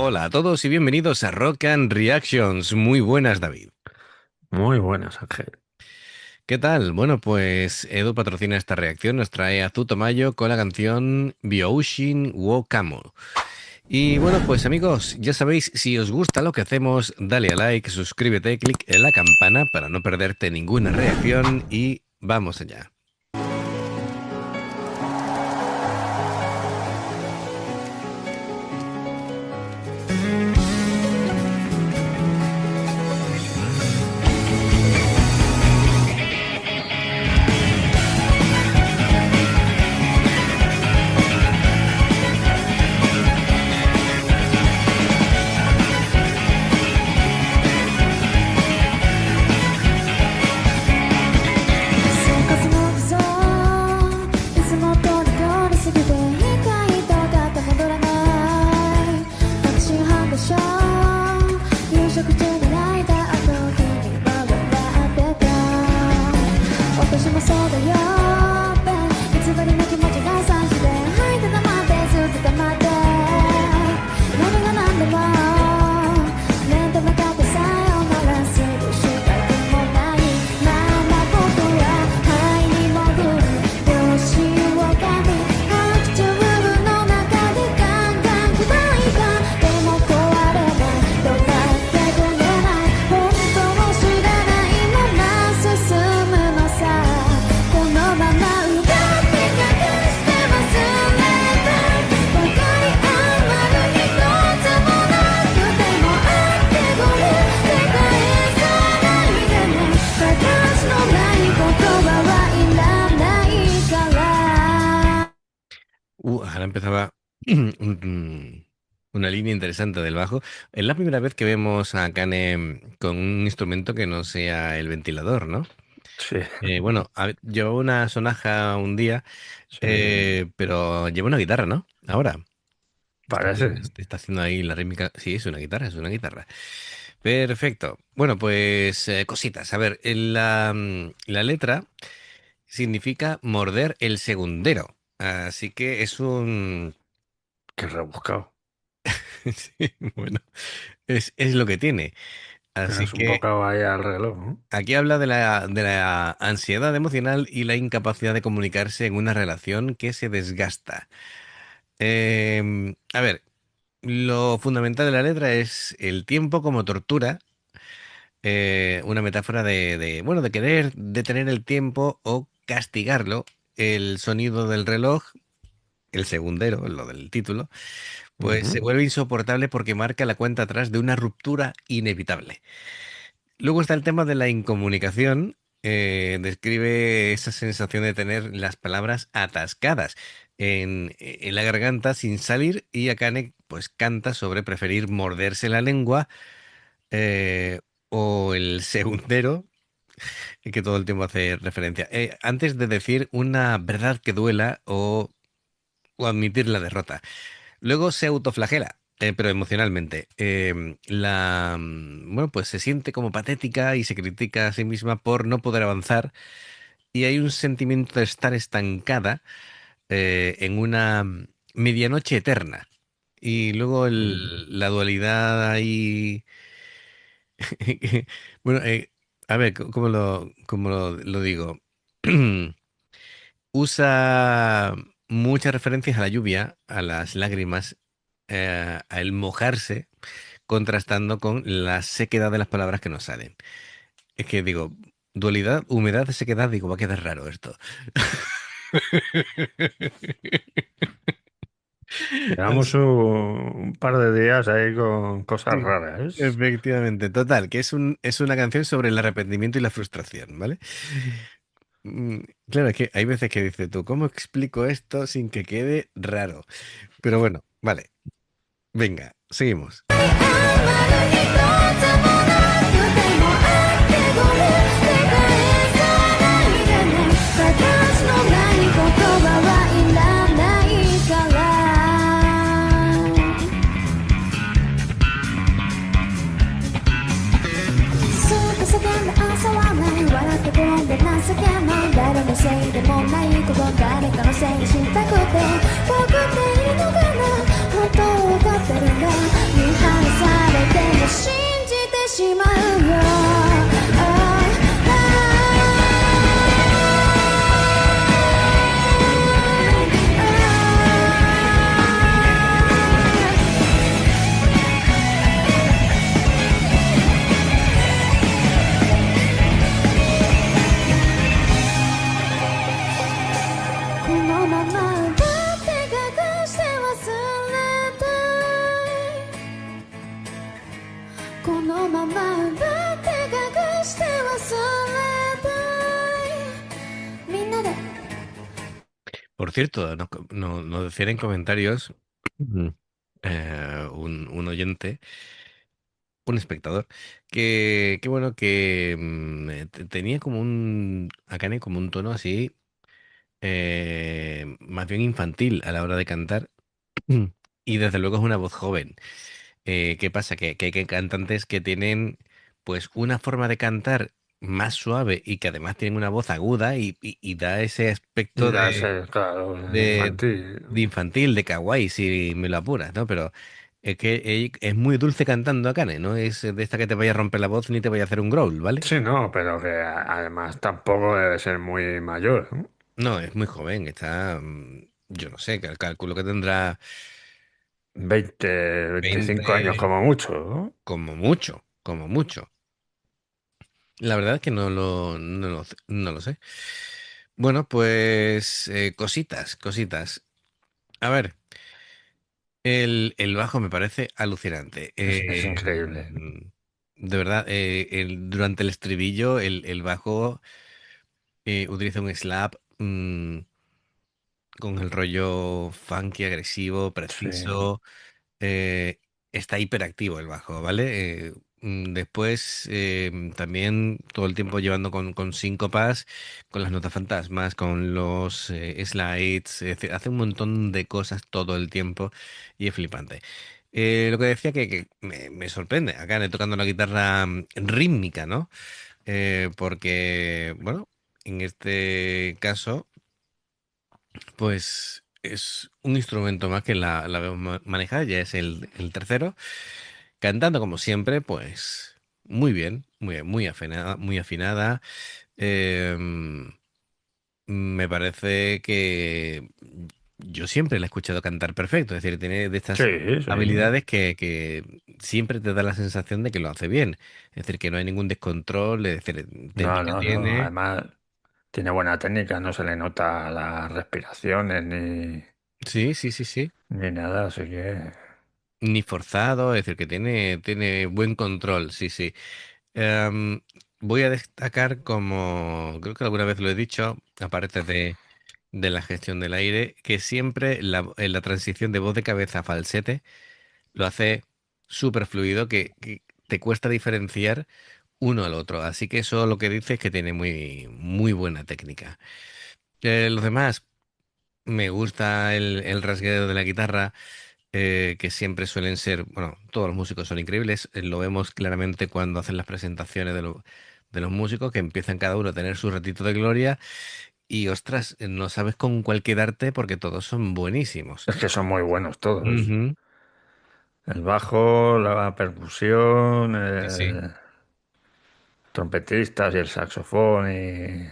Hola a todos y bienvenidos a Rock and Reactions. Muy buenas, David. Muy buenas, Ángel. ¿Qué tal? Bueno, pues Edu patrocina esta reacción, nos trae a Zutomayo con la canción Byoushin wo Kamo. Y bueno, pues amigos, ya sabéis, si os gusta lo que hacemos, dale a like, suscríbete, clic en la campana para no perderte ninguna reacción y vamos allá. Ahora empezaba una línea interesante del bajo. Es la primera vez que vemos a Kane con un instrumento que no sea el ventilador, ¿no? Sí, Bueno, llevó una sonaja un día, sí, pero lleva una guitarra, ¿no? Ahora. parece. Está haciendo ahí la rítmica. Sí, es una guitarra, es una guitarra. Perfecto. Bueno, pues cositas. A ver, la letra significa morder el segundero. Así que es un... Qué rebuscado. Sí, bueno, es lo que tiene. Así Tienes un que bocado ahí al reloj, ¿no? aquí habla de la ansiedad emocional y la incapacidad de comunicarse en una relación que se desgasta. A ver, lo fundamental de la letra es el tiempo como tortura, una metáfora bueno, de querer detener el tiempo o castigarlo. El sonido del reloj, el segundero, lo del título, pues se Ujú. vuelve insoportable porque marca la cuenta atrás de una ruptura inevitable. Luego está el tema de la incomunicación. Describe esa sensación de tener las palabras atascadas en la garganta sin salir y Akane pues canta sobre preferir morderse la lengua o el segundero que todo el tiempo hace referencia. Antes de decir una verdad que duela o admitir la derrota. Luego se autoflagela, pero emocionalmente. Bueno, pues se siente como patética y se critica a sí misma por no poder avanzar. Y hay un sentimiento de estar estancada en una medianoche eterna. Y luego Mm. la dualidad ahí. Bueno, a ver, ¿cómo lo digo? Usa muchas referencias a la lluvia, a las lágrimas, al mojarse, contrastando con la sequedad de las palabras que nos salen. Es que digo, dualidad, humedad, sequedad, digo, va a quedar raro esto. Llevamos un par de días ahí con cosas Sí, raras. efectivamente, total, que es una canción sobre el arrepentimiento y la frustración, ¿vale? Mm, Claro, es que hay veces que dices tú, ¿cómo explico esto sin que quede raro? Pero bueno, vale, venga, seguimos. このまま奪って隠して忘れたいみんなで Por cierto, nos decían en comentarios un oyente, un espectador, que bueno, que tenía como Akane como un tono así, más bien infantil a la hora de cantar. Y desde luego es una voz joven. ¿Qué pasa? Que hay cantantes que tienen pues una forma de cantar más suave y que además tienen una voz aguda y da ese Y aspecto da ese, claro, de, infantil. de infantil, de kawaii, si me lo apuras, ¿no? Pero es que es muy dulce cantando Akane, no es de esta que te vaya a romper la voz ni te vaya a hacer un growl, ¿vale? Sí, no, pero que además tampoco debe ser muy mayor, ¿no? No, es muy joven, está, yo no sé, calculo que tendrá 20, 25 años 20 como mucho, ¿no? como mucho, como mucho. La verdad es que no lo sé. Bueno, pues cositas, cositas. A ver, el bajo me parece alucinante. Es increíble. De verdad, durante el estribillo, el bajo utiliza un slap con el rollo funky, agresivo, Sí. preciso. eh, Está hiperactivo el bajo, ¿vale? Después también todo el tiempo llevando con síncopas, con las notas fantasmas, con los slides, es decir, hace un montón de cosas todo el tiempo y es flipante. Lo que decía que me sorprende, acá tocando la guitarra rítmica, ¿no? Porque, bueno, en este caso, pues es un instrumento más que la veo manejar, ya es el tercero. Cantando como siempre, pues muy bien, muy afinada. Em, Me parece que yo siempre la he escuchado cantar perfecto, es decir, tiene de Sí, estas sí. habilidades que siempre te da la sensación de que lo hace bien. Es decir, que no hay ningún descontrol, es decir, No, técnica no, no. tiene. Además, tiene buena técnica, no se le nota las respiraciones Sí, sí, sí, sí. ni nada, así que Ni forzado, es decir, que tiene buen control, sí, sí. Em, Voy a destacar como, creo que alguna vez lo he dicho, aparte de la gestión del aire, que siempre en la transición de voz de cabeza a falsete lo hace súper fluido, que te cuesta diferenciar uno al otro. Así que eso lo que dice es que tiene muy buena técnica. Los demás, me gusta el rasgueo de la guitarra, que siempre suelen ser, bueno, todos los músicos son increíbles, lo vemos claramente cuando hacen las presentaciones de los músicos, que empiezan cada uno a tener su ratito de gloria y, ostras, no sabes con cuál quedarte porque todos son buenísimos. es que son muy buenos todos. Ujú. El bajo, la percusión, Sí, sí. trompetistas y el saxofón y...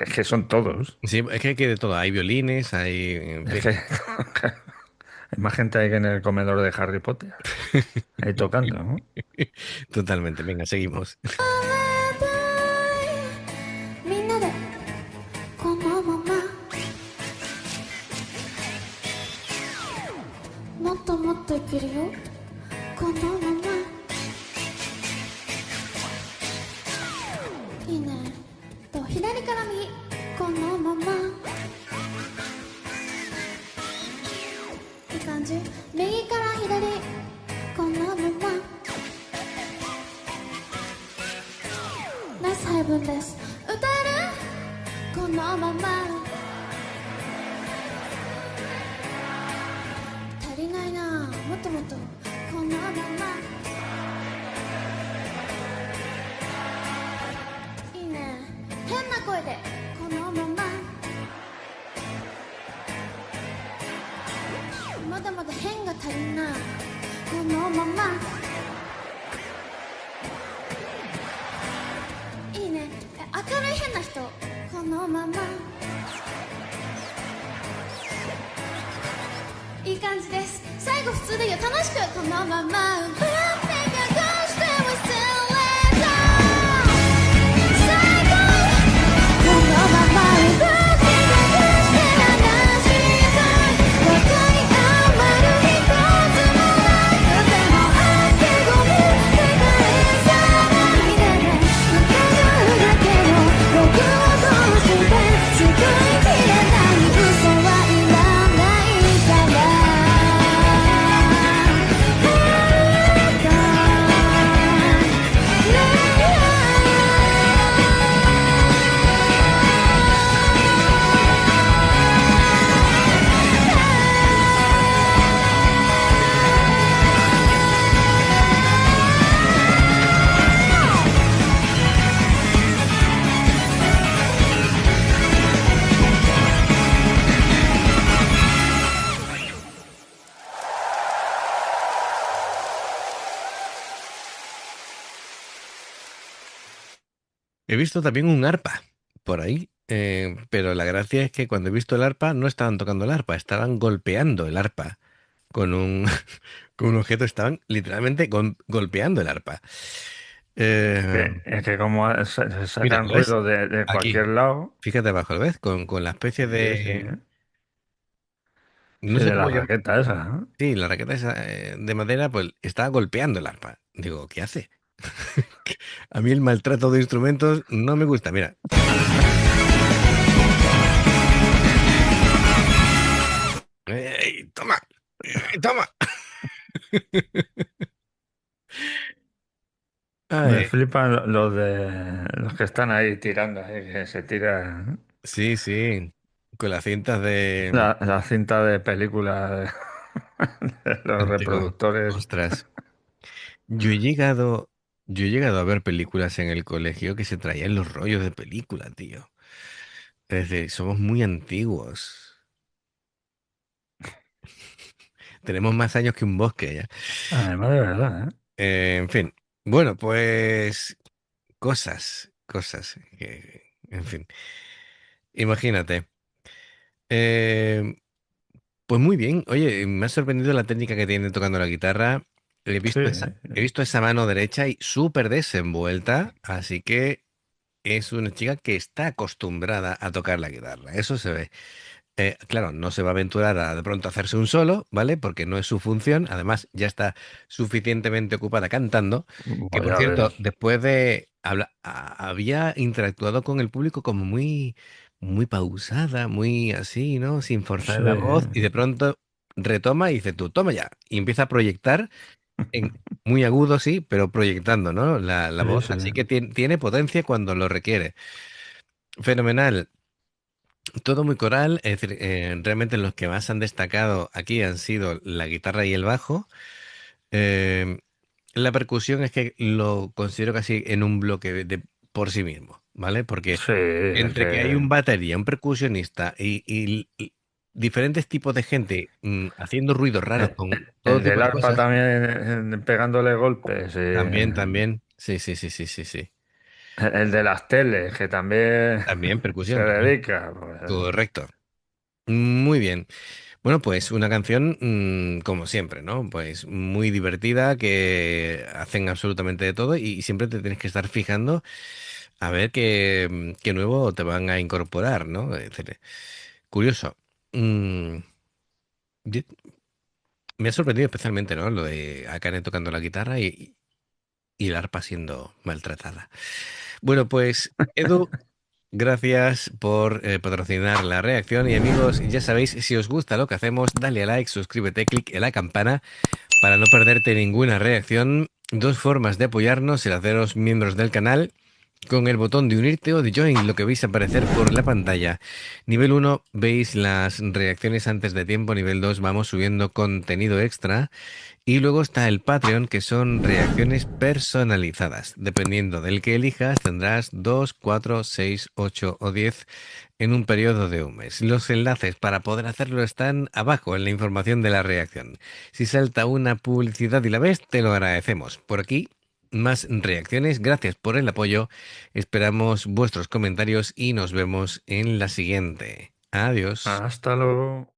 Es que son todos. Sí, es que hay de todo, hay violines, hay, en Es fin. que hay más gente ahí que en el comedor de Harry Potter. Ahí tocando, ¿no? Totalmente, venga, seguimos. みんなでこのままもっともっといけるよこのままいいねと左から右このままいい感じ右から左このままナイス配分です歌えるこのまま足りないなもっともっとこのままいいね変な声でこのまままだまだ変が足りんなこのままいいね明るい変な人このままいい感じです最後普通でいいよ楽しくこのまま奪って隠して忘れた最後このまま奪って隠して話したい若い余る一つもなくてもあってごめん He visto también un arpa por ahí, pero la gracia es que cuando he visto el arpa no estaban tocando el arpa, estaban golpeando el arpa con un, con un objeto, estaban literalmente golpeando el arpa. Eh, Es que como se Mira, sacan ¿lo ves? ruido de Aquí, cualquier lado, fíjate abajo, ¿lo ves? Con la especie sí, sí, de... No sí, sé de la cómo llamar. raqueta esa, ¿no? Sí, la raqueta esa, de madera, pues estaba golpeando el arpa. Digo, ¿qué hace? A mí el maltrato de instrumentos no me gusta. Mira. ¡Ey, toma! ¡Ey, toma! Me Ay, flipan los que están ahí tirando, ahí, que se tira sí, sí. Con las cintas de la cinta de película de los antiguos. reproductores. Ostras. Yo he llegado, yo he llegado a ver películas en el colegio que se traían los rollos de película, tío. Es decir, somos muy antiguos. Tenemos más años que un bosque ya. Además, de verdad, ¿eh? En fin. Bueno, pues cosas en fin. Imagínate. Eh, pues muy bien. Oye, me ha sorprendido la técnica que tiene tocando la guitarra. Sí, He visto esa mano derecha y súper desenvuelta, así que es una chica que está acostumbrada a tocar la guitarra. Eso se ve. Claro, no se va a aventurar a de pronto hacerse un solo, ¿vale? Porque no es su función. Además, ya está suficientemente ocupada cantando. Que pues por ya cierto, ves. después de había interactuado con el público como muy, muy pausada, muy así, ¿no? Sin forzar Sí, la voz. Y de pronto retoma y dice tú, toma ya. Y empieza a proyectar muy agudo, sí, pero proyectando, ¿no? La sí, voz. sí. Así que tiene potencia cuando lo requiere. Fenomenal. Todo muy coral, es decir, realmente los que más han destacado aquí han sido la guitarra y el bajo. Eh, la percusión es que lo considero casi en un bloque por sí mismo, ¿vale? Porque Sí, es entre que hay un que batería, un percusionista y diferentes tipos de gente haciendo ruidos raros con todo el tipo del de arpa cosas, también pegándole golpes. también, sí, sí, sí, sí, sí, sí. El de las teles, que también También se percusión, también. dedica. Pues, Correcto. Muy bien. Bueno, pues una canción, como siempre, ¿no? Pues muy divertida, que hacen absolutamente de todo y siempre te tienes que estar fijando a ver qué nuevo te van a incorporar, ¿no? Es decir, curioso. Mm, ye- Me ha sorprendido especialmente, ¿no? Lo de Akane tocando la guitarra y el arpa siendo maltratada. Bueno, pues Edu, gracias por patrocinar la reacción y amigos, ya sabéis, si os gusta lo que hacemos, dale a like, suscríbete, clic en la campana para no perderte ninguna reacción. Dos formas de apoyarnos, el haceros miembros del canal con el botón de unirte o de join, lo que veis aparecer por la pantalla. Nivel uno veis las reacciones antes de tiempo, nivel 2 vamos subiendo contenido extra. Y luego está el Patreon, que son reacciones personalizadas. Dependiendo del que elijas, tendrás 2, 4, 6, 8 o 10 en un periodo de un mes. Los enlaces para poder hacerlo están abajo en la información de la reacción. Si salta una publicidad y la ves, te lo agradecemos. Por aquí, más reacciones. Gracias por el apoyo. Esperamos vuestros comentarios y nos vemos en la siguiente. Adiós. hasta luego.